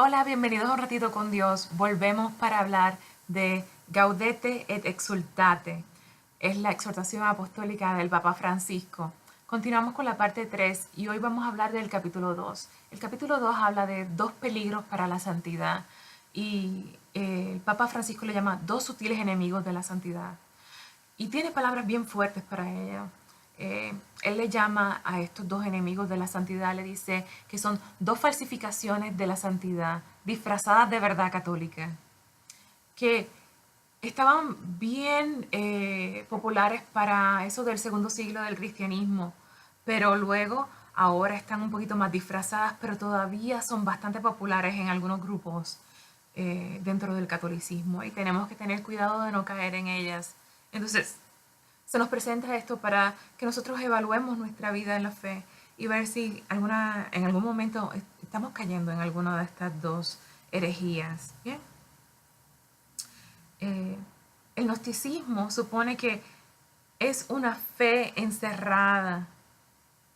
Hola, bienvenidos a Un Ratito con Dios. Volvemos para hablar de Gaudete et Exultate. Es la exhortación apostólica del Papa Francisco. Continuamos con la parte 3 y hoy vamos a hablar del capítulo 2. El capítulo 2 habla de dos peligros para la santidad y el Papa Francisco le llama dos sutiles enemigos de la santidad. Y tiene palabras bien fuertes para ella. Él le llama a estos dos enemigos de la santidad, le dice que son dos falsificaciones de la santidad, disfrazadas de verdad católica, que estaban bien populares para eso del segundo siglo del cristianismo, pero luego ahora están un poquito más disfrazadas, pero todavía son bastante populares en algunos grupos dentro del catolicismo y tenemos que tener cuidado de no caer en ellas. Entonces, se nos presenta esto para que nosotros evaluemos nuestra vida en la fe y ver si en algún momento estamos cayendo en alguna de estas dos herejías. ¿Bien? El gnosticismo supone que es una fe encerrada,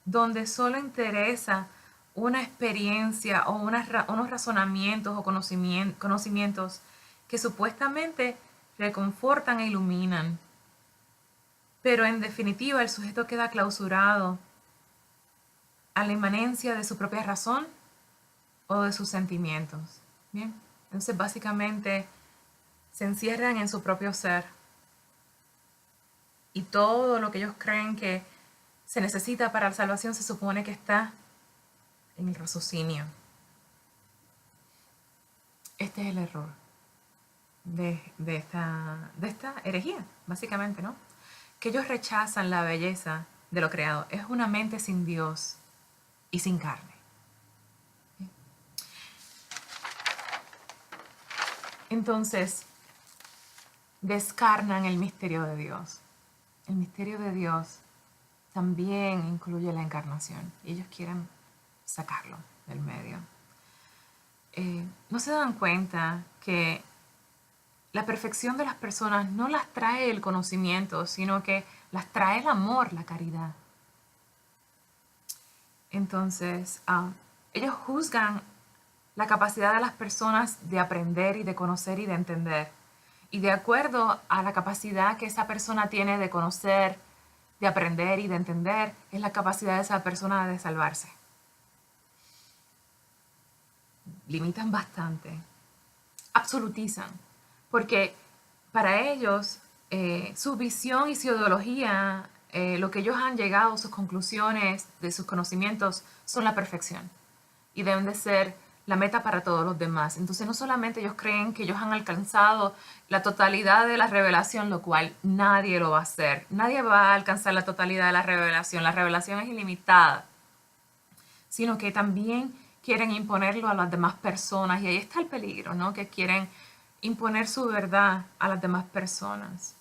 donde solo interesa una experiencia o unos razonamientos o conocimientos que supuestamente reconfortan e iluminan. Pero en definitiva el sujeto queda clausurado a la inmanencia de su propia razón o de sus sentimientos. Bien, entonces básicamente se encierran en su propio ser y todo lo que ellos creen que se necesita para la salvación se supone que está en el raciocinio. Este es el error de esta herejía, básicamente, ¿no? Que ellos rechazan la belleza de lo creado. Es una mente sin Dios y sin carne. Entonces, descarnan el misterio de Dios. El misterio de Dios también incluye la encarnación y ellos quieren sacarlo del medio. No se dan cuenta que la perfección de las personas no las trae el conocimiento, sino que las trae el amor, la caridad. Entonces, ellos juzgan la capacidad de las personas de aprender y de conocer y de entender. Y de acuerdo a la capacidad que esa persona tiene de conocer, de aprender y de entender, es la capacidad de esa persona de salvarse. Limitan bastante, absolutizan, porque para ellos su visión y su ideología, lo que ellos han llegado, sus conclusiones de sus conocimientos, son la perfección y deben de ser la meta para todos los demás. Entonces no solamente ellos creen que ellos han alcanzado la totalidad de la revelación, lo cual nadie lo va a hacer. Nadie va a alcanzar la totalidad de la revelación es ilimitada, sino que también quieren imponerlo a las demás personas y ahí está el peligro, ¿no? Que quieren imponer su verdad a las demás personas.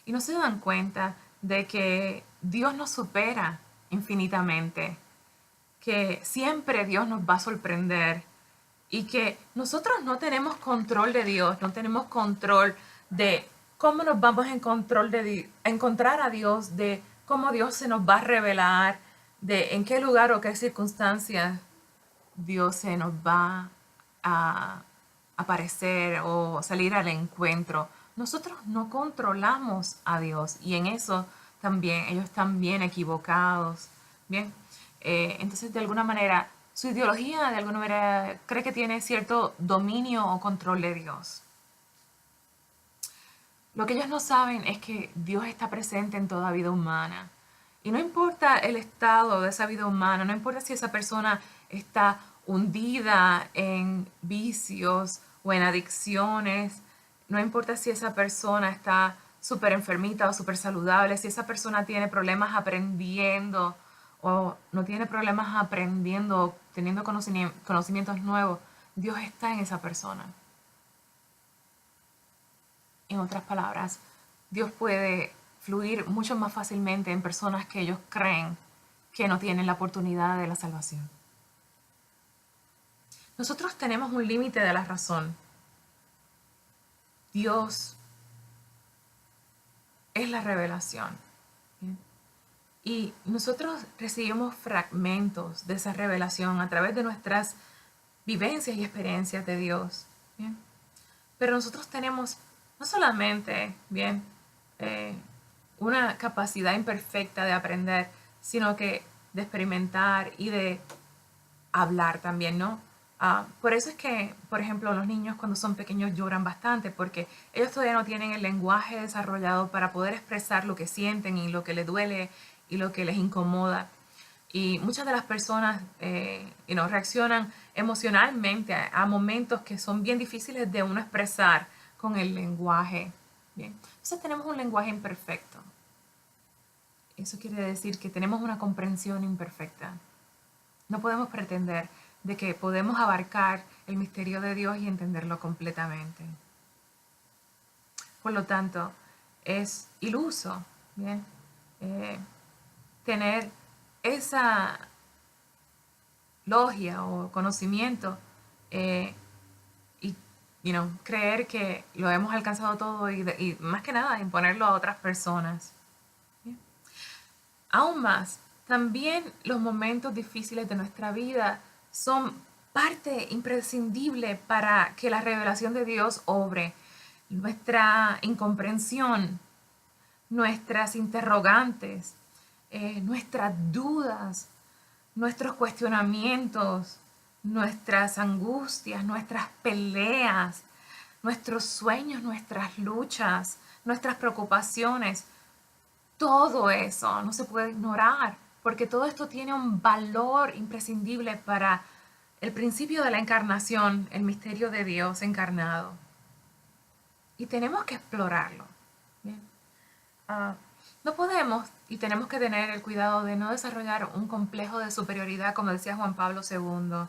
Y no se dan cuenta de que Dios nos supera infinitamente, que siempre Dios nos va a sorprender y que nosotros no tenemos control de Dios, no tenemos control de cómo nos vamos a encontrar a Dios, de cómo Dios se nos va a revelar, de en qué lugar o qué circunstancias Dios se nos va a aparecer o salir al encuentro. Nosotros no controlamos a Dios y en eso también ellos están bien equivocados. Bien, entonces de alguna manera su ideología de alguna manera cree que tiene cierto dominio o control de Dios. Lo que ellos no saben es que Dios está presente en toda vida humana. Y no importa el estado de esa vida humana, no importa si esa persona está hundida en vicios o en adicciones, no importa si esa persona está súper enfermita o súper saludable, si esa persona tiene problemas aprendiendo o no tiene problemas aprendiendo, teniendo conocimientos nuevos, Dios está en esa persona. En otras palabras, Dios puede fluir mucho más fácilmente en personas que ellos creen que no tienen la oportunidad de la salvación. Nosotros tenemos un límite de la razón. Dios es la revelación. Y nosotros recibimos fragmentos de esa revelación a través de nuestras vivencias y experiencias de Dios. ¿Bien? Pero nosotros tenemos no solamente, bien, eh, una capacidad imperfecta de aprender, sino que de experimentar y de hablar también, ¿no? Por eso es que, por ejemplo, los niños cuando son pequeños lloran bastante, porque ellos todavía no tienen el lenguaje desarrollado para poder expresar lo que sienten y lo que les duele y lo que les incomoda. Y muchas de las personas reaccionan emocionalmente a momentos que son bien difíciles de uno expresar con el lenguaje. Bien. Entonces tenemos un lenguaje imperfecto. Eso quiere decir que tenemos una comprensión imperfecta. No podemos pretender de que podemos abarcar el misterio de Dios y entenderlo completamente. Por lo tanto, es iluso, ¿bien? Tener esa logia o conocimiento y creer que lo hemos alcanzado todo y más que nada imponerlo a otras personas. ¿Bien? Aún más, también los momentos difíciles de nuestra vida son parte imprescindible para que la revelación de Dios obre. Nuestra incomprensión, nuestras interrogantes, nuestras dudas, nuestros cuestionamientos, nuestras angustias, nuestras peleas, nuestros sueños, nuestras luchas, nuestras preocupaciones, todo eso no se puede ignorar, porque todo esto tiene un valor imprescindible para el principio de la encarnación, el misterio de Dios encarnado. Y tenemos que explorarlo. ¿Bien? No podemos y tenemos que tener el cuidado de no desarrollar un complejo de superioridad, como decía Juan Pablo II,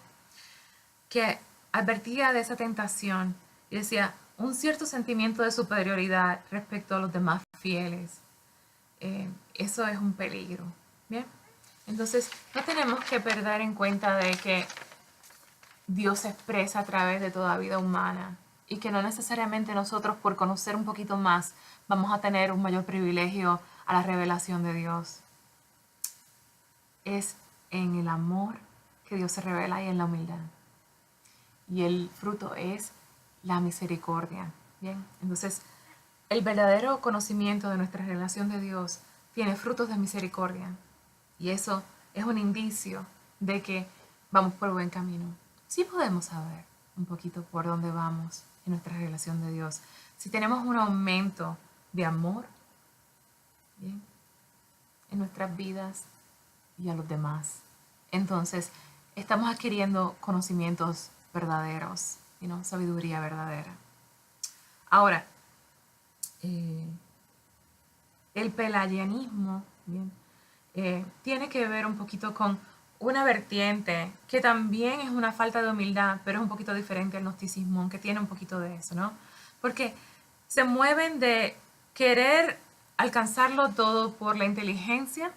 que advertía de esa tentación y decía un cierto sentimiento de superioridad respecto a los demás fieles. Eso es un peligro. ¿Bien? Entonces, no tenemos que perder en cuenta de que Dios se expresa a través de toda vida humana y que no necesariamente nosotros, por conocer un poquito más, vamos a tener un mayor privilegio a la revelación de Dios. Es en el amor que Dios se revela y en la humildad. Y el fruto es la misericordia. Bien, entonces el verdadero conocimiento de nuestra relación de Dios tiene frutos de misericordia. Y eso es un indicio de que vamos por buen camino. Sí podemos saber un poquito por dónde vamos en nuestra relación de Dios. Si tenemos un aumento de amor, ¿bien?, en nuestras vidas y a los demás, entonces estamos adquiriendo conocimientos verdaderos, sabiduría verdadera. Ahora, el pelagianismo, ¿bien?, tiene que ver un poquito con una vertiente que también es una falta de humildad, pero es un poquito diferente al gnosticismo, aunque tiene un poquito de eso, ¿no? Porque se mueven de querer alcanzarlo todo por la inteligencia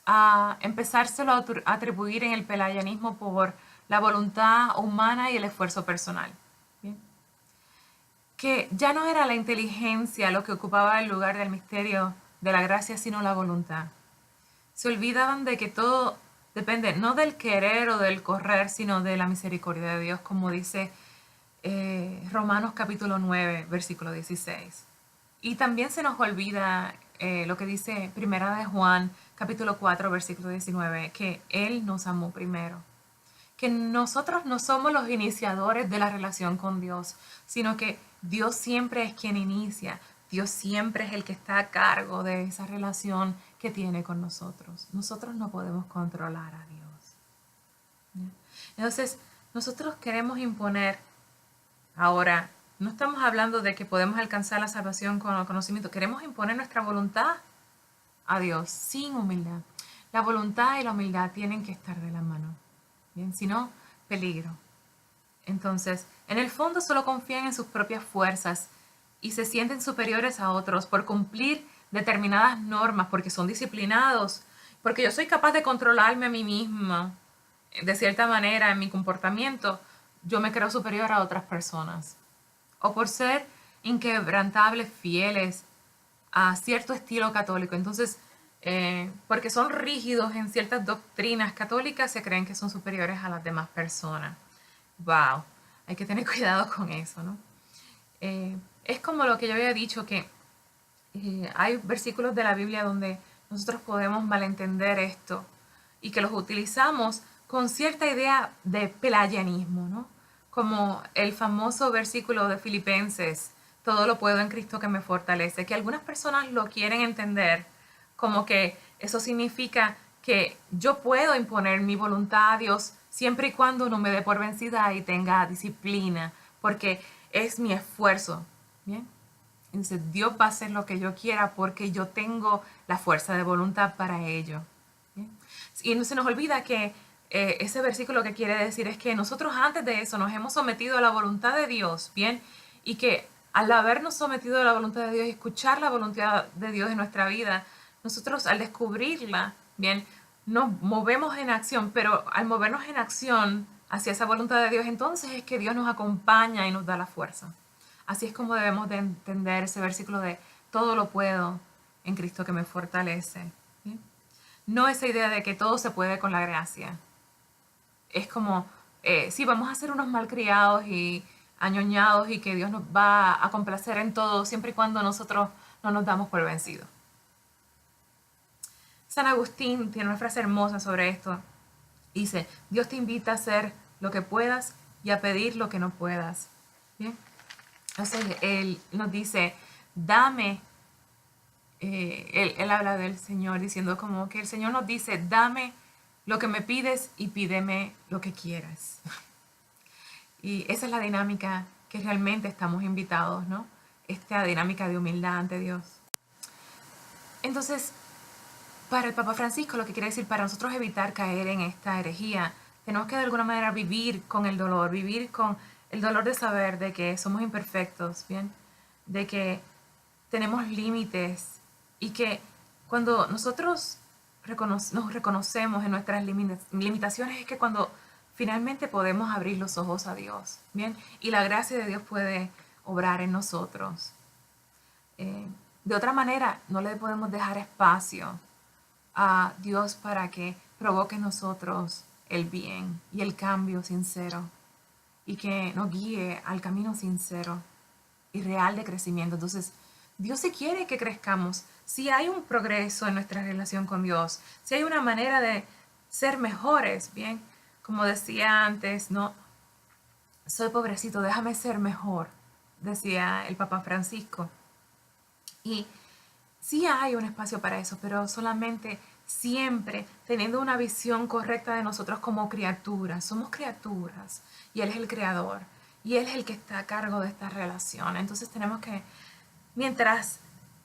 a empezárselo a atribuir en el pelagianismo por la voluntad humana y el esfuerzo personal. ¿Bien? Que ya no era la inteligencia lo que ocupaba el lugar del misterio de la gracia, sino la voluntad. Se olvidaban de que todo depende no del querer o del correr, sino de la misericordia de Dios, como dice Romanos capítulo 9, versículo 16. Y también se nos olvida lo que dice Primera de Juan capítulo 4, versículo 19, que Él nos amó primero. Que nosotros no somos los iniciadores de la relación con Dios, sino que Dios siempre es quien inicia. Dios siempre es el que está a cargo de esa relación que tiene con nosotros. Nosotros no podemos controlar a Dios. ¿Ya? Entonces, nosotros queremos imponer, ahora, no estamos hablando de que podemos alcanzar la salvación con el conocimiento, queremos imponer nuestra voluntad a Dios sin humildad. La voluntad y la humildad tienen que estar de la mano. Bien, si no, peligro. Entonces, en el fondo solo confían en sus propias fuerzas y se sienten superiores a otros por cumplir determinadas normas, porque son disciplinados, porque yo soy capaz de controlarme a mí misma de cierta manera en mi comportamiento, yo me creo superior a otras personas. O por ser inquebrantables, fieles a cierto estilo católico. Entonces, porque son rígidos en ciertas doctrinas católicas, se creen que son superiores a las demás personas. wow, hay que tener cuidado con eso, ¿no? Es como lo que yo había dicho, que hay versículos de la Biblia donde nosotros podemos malentender esto y que los utilizamos con cierta idea de pelagianismo, ¿no? Como el famoso versículo de Filipenses, todo lo puedo en Cristo que me fortalece, que algunas personas lo quieren entender como que eso significa que yo puedo imponer mi voluntad a Dios siempre y cuando no me dé por vencida y tenga disciplina, porque es mi esfuerzo, ¿bien? Entonces Dios va a hacer lo que yo quiera porque yo tengo la fuerza de voluntad para ello. ¿Bien? Y no se nos olvida que ese versículo que quiere decir es que nosotros antes de eso nos hemos sometido a la voluntad de Dios, ¿bien? Y que al habernos sometido a la voluntad de Dios y escuchar la voluntad de Dios en nuestra vida, nosotros al descubrirla, ¿bien? Nos movemos en acción, pero al movernos en acción hacia esa voluntad de Dios, entonces es que Dios nos acompaña y nos da la fuerza. Así es como debemos de entender ese versículo de todo lo puedo en Cristo que me fortalece. ¿Sí? No esa idea de que todo se puede con la gracia. Es como, sí, vamos a ser unos malcriados y añoñados y que Dios nos va a complacer en todo siempre y cuando nosotros no nos damos por vencidos. San Agustín tiene una frase hermosa sobre esto. Dice, Dios te invita a hacer lo que puedas y a pedir lo que no puedas. ¿Bien? Entonces él nos dice, dame, él habla del Señor diciendo como que el Señor nos dice, dame lo que me pides y pídeme lo que quieras. Y esa es la dinámica que realmente estamos invitados, ¿no? Esta dinámica de humildad ante Dios. Entonces, para el Papa Francisco, lo que quiere decir, para nosotros evitar caer en esta herejía, tenemos que de alguna manera vivir con el dolor, vivir con el dolor de saber de que somos imperfectos, ¿bien? De que tenemos límites y que cuando nosotros nos reconocemos en nuestras limitaciones es que cuando finalmente podemos abrir los ojos a Dios, ¿bien? Y la gracia de Dios puede obrar en nosotros. De otra manera, no le podemos dejar espacio a Dios para que provoque en nosotros el bien y el cambio sincero y que nos guíe al camino sincero y real de crecimiento. Entonces, Dios sí quiere que crezcamos. Si hay un progreso en nuestra relación con Dios, si hay una manera de ser mejores, bien, como decía antes, no, soy pobrecito, déjame ser mejor, decía el Papa Francisco. Y sí hay un espacio para eso, pero solamente siempre teniendo una visión correcta de nosotros como criaturas. Somos criaturas y Él es el creador y Él es el que está a cargo de esta relación. Entonces tenemos que, mientras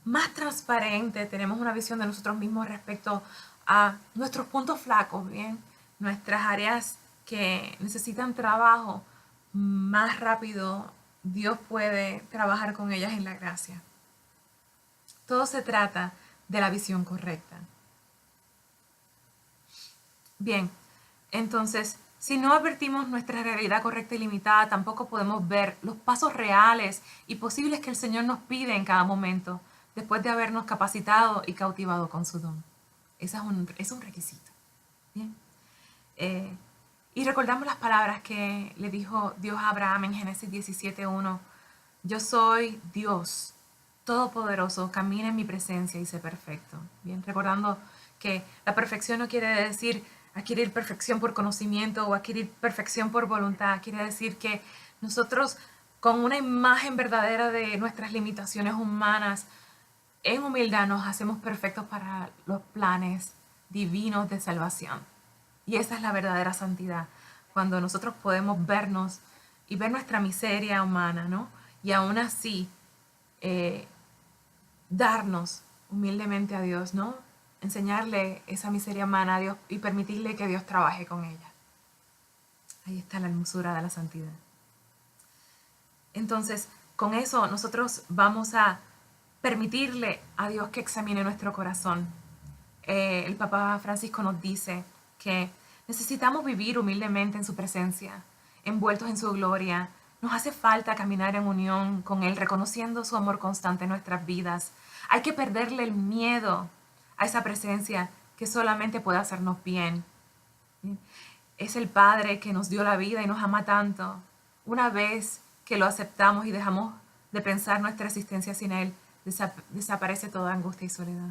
más transparente tenemos una visión de nosotros mismos respecto a nuestros puntos flacos, ¿bien? Nuestras áreas que necesitan trabajo, más rápido Dios puede trabajar con ellas en la gracia. Todo se trata de la visión correcta. Bien, entonces, si no advertimos nuestra realidad correcta y limitada, tampoco podemos ver los pasos reales y posibles que el Señor nos pide en cada momento, después de habernos capacitado y cautivado con su don. Ese es un requisito. Bien. Y recordamos las palabras que le dijo Dios a Abraham en Génesis 17:1. Yo soy Dios todopoderoso, camina en mi presencia y sé perfecto. Bien, recordando que la perfección no quiere decir adquirir perfección por conocimiento o adquirir perfección por voluntad. Quiere decir que nosotros, con una imagen verdadera de nuestras limitaciones humanas, en humildad nos hacemos perfectos para los planes divinos de salvación. Y esa es la verdadera santidad, cuando nosotros podemos vernos y ver nuestra miseria humana, ¿no? Y aún así darnos humildemente a Dios, ¿no? Enseñarle esa miseria humana a Dios y permitirle que Dios trabaje con ella. Ahí está la hermosura de la santidad. Entonces, con eso nosotros vamos a permitirle a Dios que examine nuestro corazón. El Papa Francisco nos dice que necesitamos vivir humildemente en su presencia, envueltos en su gloria. Nos hace falta caminar en unión con Él, reconociendo su amor constante en nuestras vidas. Hay que perderle el miedo a esa presencia que solamente puede hacernos bien. es el Padre que nos dio la vida y nos ama tanto. Una vez que lo aceptamos y dejamos de pensar nuestra existencia sin Él, desaparece toda angustia y soledad.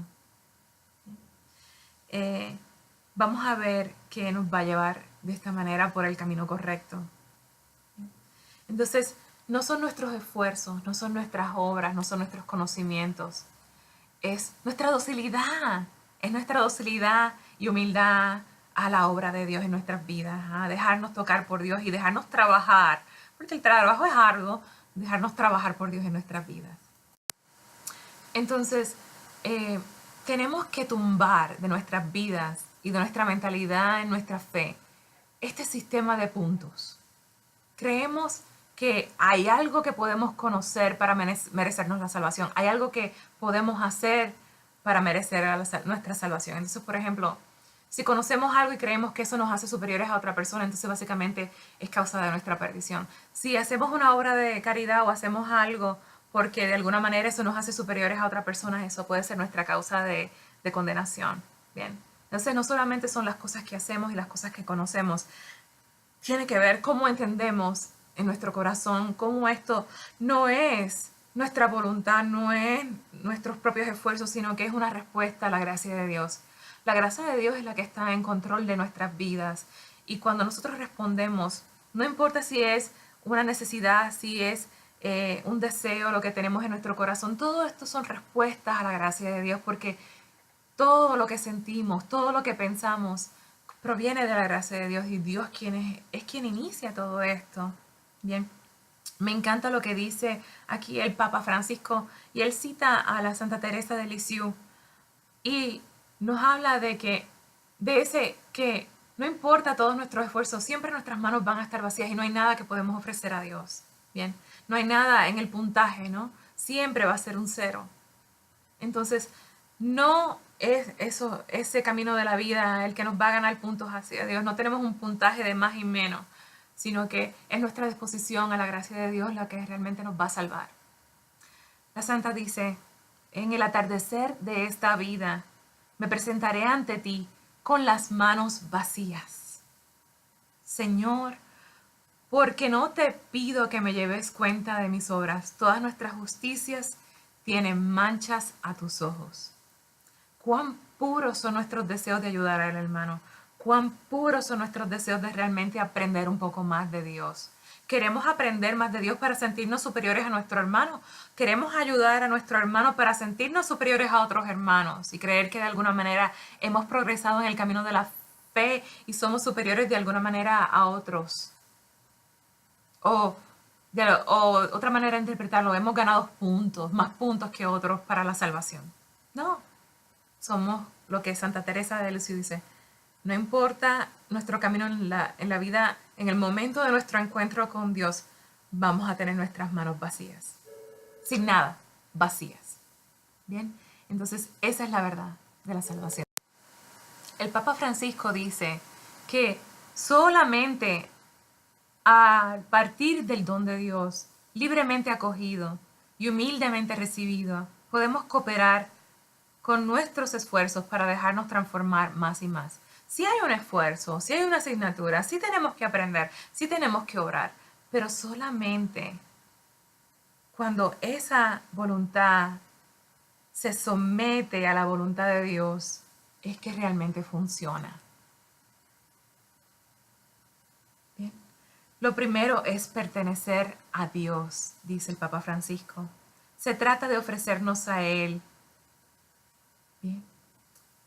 Vamos a ver que nos va a llevar de esta manera por el camino correcto. Entonces, no son nuestros esfuerzos, no son nuestras obras, no son nuestros conocimientos. Es nuestra docilidad y humildad a la obra de Dios en nuestras vidas, a dejarnos tocar por Dios y dejarnos trabajar, porque el trabajo es arduo, dejarnos trabajar por Dios en nuestras vidas. Entonces, tenemos que tumbar de nuestras vidas y de nuestra mentalidad, en nuestra fe, este sistema de puntos. Creemos que hay algo que podemos conocer para merecernos la salvación. Hay algo que podemos hacer para merecer nuestra salvación. Entonces, por ejemplo, si conocemos algo y creemos que eso nos hace superiores a otra persona, entonces básicamente es causa de nuestra perdición. Si hacemos una obra de caridad o hacemos algo porque de alguna manera eso nos hace superiores a otra persona, eso puede ser nuestra causa de condenación. Bien. Entonces, no solamente son las cosas que hacemos y las cosas que conocemos, tiene que ver cómo entendemos en nuestro corazón cómo esto no es nuestra voluntad, no es nuestros propios esfuerzos, sino que es una respuesta a la gracia de Dios. La gracia de Dios es la que está en control de nuestras vidas. Y cuando nosotros respondemos, no importa si es una necesidad, si es un deseo, lo que tenemos en nuestro corazón, todo esto son respuestas a la gracia de Dios, porque todo lo que sentimos, todo lo que pensamos, proviene de la gracia de Dios, y Dios es quien inicia todo esto. Bien, me encanta lo que dice aquí el Papa Francisco, y él cita a la Santa Teresa de Lisieux y nos habla de que no importa todos nuestros esfuerzos, siempre nuestras manos van a estar vacías y no hay nada que podemos ofrecer a Dios. Bien, no hay nada en el puntaje, ¿no? Siempre va a ser un 0. Entonces, no es ese camino de la vida el que nos va a ganar puntos hacia Dios. No tenemos un puntaje de más y menos, sino que es nuestra disposición a la gracia de Dios la que realmente nos va a salvar. La santa dice: en el atardecer de esta vida me presentaré ante ti con las manos vacías. Señor, porque no te pido que me lleves cuenta de mis obras. Todas nuestras justicias tienen manchas a tus ojos. Cuán puros son nuestros deseos de ayudar al hermano. Cuán puros son nuestros deseos de realmente aprender un poco más de Dios. Queremos aprender más de Dios para sentirnos superiores a nuestro hermano. Queremos ayudar a nuestro hermano para sentirnos superiores a otros hermanos y creer que de alguna manera hemos progresado en el camino de la fe y somos superiores de alguna manera a otros. O otra manera de interpretarlo, hemos ganado puntos, más puntos que otros para la salvación. No, somos lo que Santa Teresa de Lisieux dice: no importa nuestro camino en la vida, en el momento de nuestro encuentro con Dios, vamos a tener nuestras manos vacías. Sin nada, vacías. Bien, entonces esa es la verdad de la salvación. El Papa Francisco dice que solamente a partir del don de Dios, libremente acogido y humildemente recibido, podemos cooperar con nuestros esfuerzos para dejarnos transformar más y más. Sí hay un esfuerzo, sí hay una asignatura, sí tenemos que aprender, sí tenemos que orar, pero solamente cuando esa voluntad se somete a la voluntad de Dios es que realmente funciona. Bien. Lo primero es pertenecer a Dios, dice el Papa Francisco. Se trata de ofrecernos a Él, bien,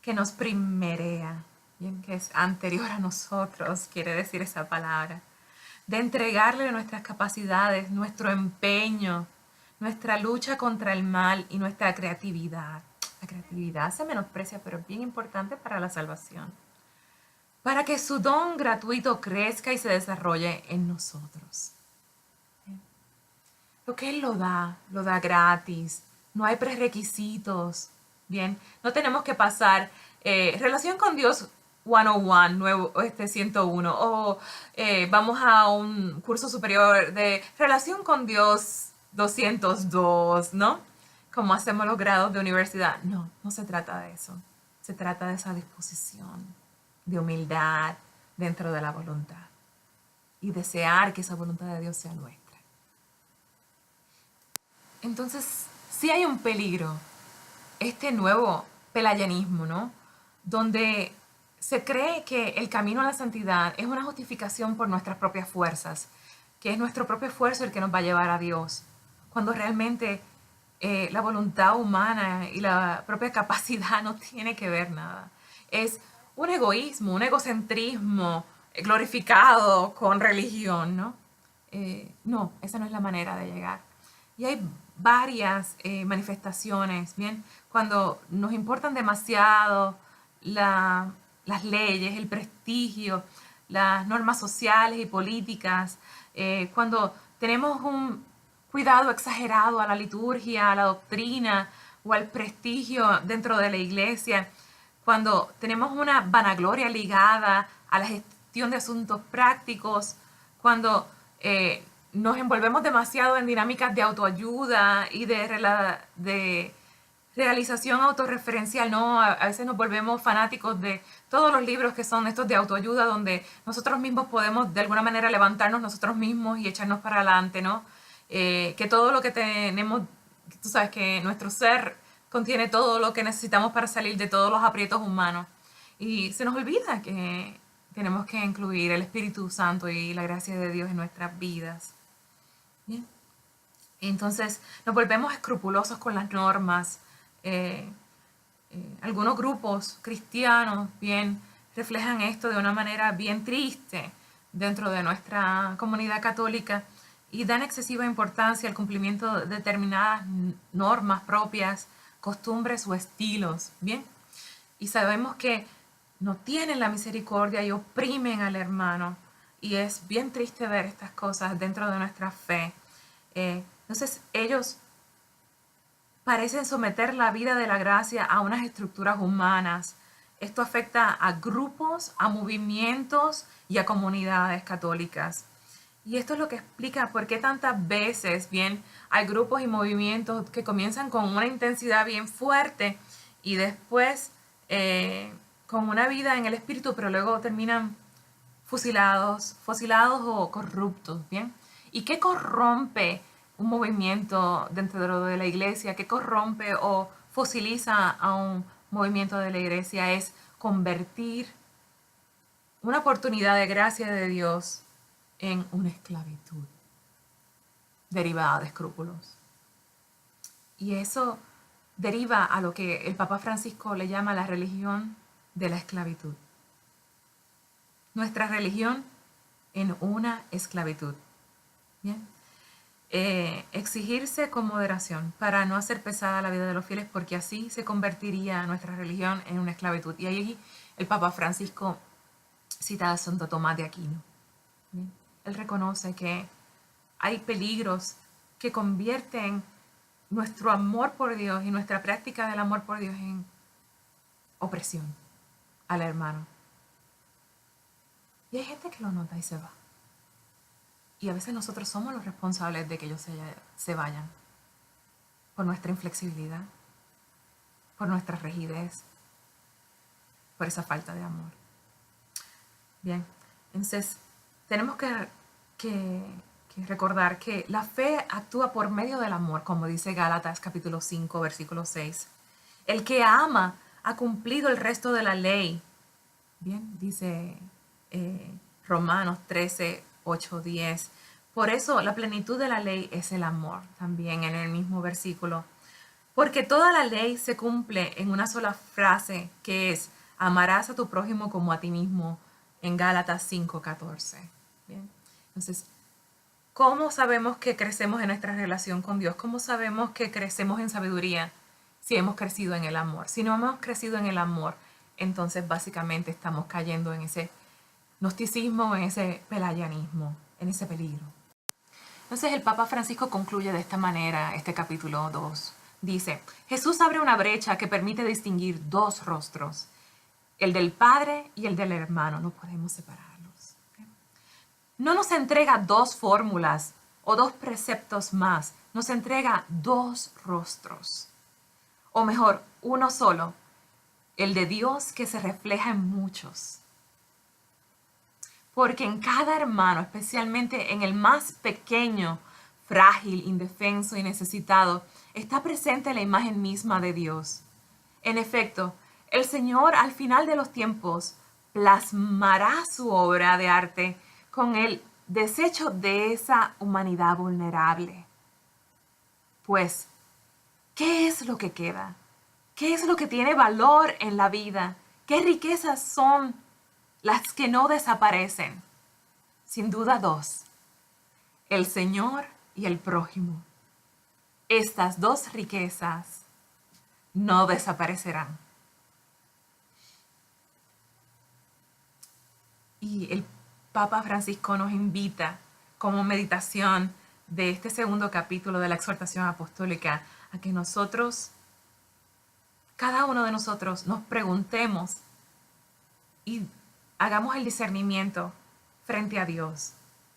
que nos primerea, bien, que es anterior a nosotros, quiere decir esa palabra, de entregarle nuestras capacidades, nuestro empeño, nuestra lucha contra el mal y nuestra creatividad. La creatividad se menosprecia, pero es bien importante para la salvación, para que su don gratuito crezca y se desarrolle en nosotros. Bien. Lo que Él lo da gratis, no hay prerequisitos. Bien, no tenemos que pasar relación con Dios 101, 101, o vamos a un curso superior de relación con Dios 202, ¿no? Como hacemos los grados de universidad. No, no se trata de eso. Se trata de esa disposición, de humildad, dentro de la voluntad y desear que esa voluntad de Dios sea nuestra. Entonces, sí hay un peligro, este nuevo pelagianismo, ¿no? Donde se cree que el camino a la santidad es una justificación por nuestras propias fuerzas, que es nuestro propio esfuerzo el que nos va a llevar a Dios, cuando realmente la voluntad humana y la propia capacidad no tiene que ver nada. Es un egoísmo, un egocentrismo glorificado con religión, ¿no? No, esa no es la manera de llegar. Y hay varias manifestaciones, ¿bien? Cuando nos importan demasiado las leyes, el prestigio, las normas sociales y políticas, cuando tenemos un cuidado exagerado a la liturgia, a la doctrina o al prestigio dentro de la iglesia, cuando tenemos una vanagloria ligada a la gestión de asuntos prácticos, cuando nos envolvemos demasiado en dinámicas de autoayuda y de realización autorreferencial, ¿no? A veces nos volvemos fanáticos de todos los libros que son estos de autoayuda, donde nosotros mismos podemos de alguna manera levantarnos nosotros mismos y echarnos para adelante, ¿no? Que todo lo que tenemos, tú sabes que nuestro ser contiene todo lo que necesitamos para salir de todos los aprietos humanos. Y se nos olvida que tenemos que incluir el Espíritu Santo y la gracia de Dios en nuestras vidas. Bien. Entonces nos volvemos escrupulosos con las normas. Algunos grupos cristianos bien reflejan esto de una manera bien triste dentro de nuestra comunidad católica y dan excesiva importancia al cumplimiento de determinadas normas propias, costumbres o estilos, ¿bien? Y sabemos que no tienen la misericordia y oprimen al hermano. Y es bien triste ver estas cosas dentro de nuestra fe. Entonces ellos parecen someter la vida de la gracia a unas estructuras humanas. Esto afecta a grupos, a movimientos y a comunidades católicas. Y esto es lo que explica por qué tantas veces, bien, hay grupos y movimientos que comienzan con una intensidad bien fuerte y después con una vida en el espíritu, pero luego terminan fosilados o corruptos, ¿bien? ¿Y qué corrompe un movimiento dentro de la iglesia? ¿Qué corrompe o fosiliza a un movimiento de la iglesia? Es convertir una oportunidad de gracia de Dios en una esclavitud derivada de escrúpulos. Y eso deriva a lo que el Papa Francisco le llama la religión de la esclavitud. Nuestra religión en una esclavitud. ¿Bien? Exigirse con moderación para no hacer pesada la vida de los fieles, porque así se convertiría nuestra religión en una esclavitud. Y ahí el Papa Francisco cita a Santo Tomás de Aquino. ¿Bien? Él reconoce que hay peligros que convierten nuestro amor por Dios y nuestra práctica del amor por Dios en opresión al hermano. Y hay gente que lo nota y se va. Y a veces nosotros somos los responsables de que ellos se vayan. Por nuestra inflexibilidad, por nuestra rigidez, por esa falta de amor. Bien, entonces tenemos que recordar que la fe actúa por medio del amor, como dice Gálatas capítulo 5, versículo 6. El que ama ha cumplido el resto de la ley. Bien, dice Romanos 13, 8, 10. Por eso la plenitud de la ley es el amor, también en el mismo versículo. Porque toda la ley se cumple en una sola frase, que es, amarás a tu prójimo como a ti mismo, en Gálatas 5, 14. Bien, entonces, ¿cómo sabemos que crecemos en nuestra relación con Dios? ¿Cómo sabemos que crecemos en sabiduría si hemos crecido en el amor? Si no hemos crecido en el amor, entonces básicamente estamos cayendo en ese gnosticismo, en ese pelagianismo, en ese peligro. Entonces el Papa Francisco concluye de esta manera este capítulo 2. Dice, Jesús abre una brecha que permite distinguir dos rostros, el del Padre y el del hermano. No podemos separarlos. No nos entrega dos fórmulas o dos preceptos más, nos entrega dos rostros. O mejor, uno solo, el de Dios que se refleja en muchos. porque en cada hermano, especialmente en el más pequeño, frágil, indefenso y necesitado, está presente la imagen misma de Dios. En efecto, el Señor al final de los tiempos plasmará su obra de arte con el desecho de esa humanidad vulnerable. Pues, ¿qué es lo que queda? ¿Qué es lo que tiene valor en la vida? ¿Qué riquezas son las que no desaparecen? Sin duda dos: el Señor y el prójimo. Estas dos riquezas no desaparecerán. Y el Papa Francisco nos invita, como meditación de este segundo capítulo de la exhortación apostólica, a que nosotros, cada uno de nosotros, nos preguntemos y hagamos el discernimiento frente a Dios.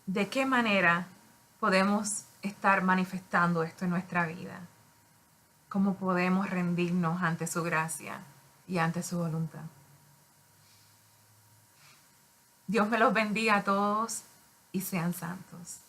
¿De qué manera podemos estar manifestando esto en nuestra vida? ¿Cómo podemos rendirnos ante su gracia y ante su voluntad? Dios me los bendiga a todos y sean santos.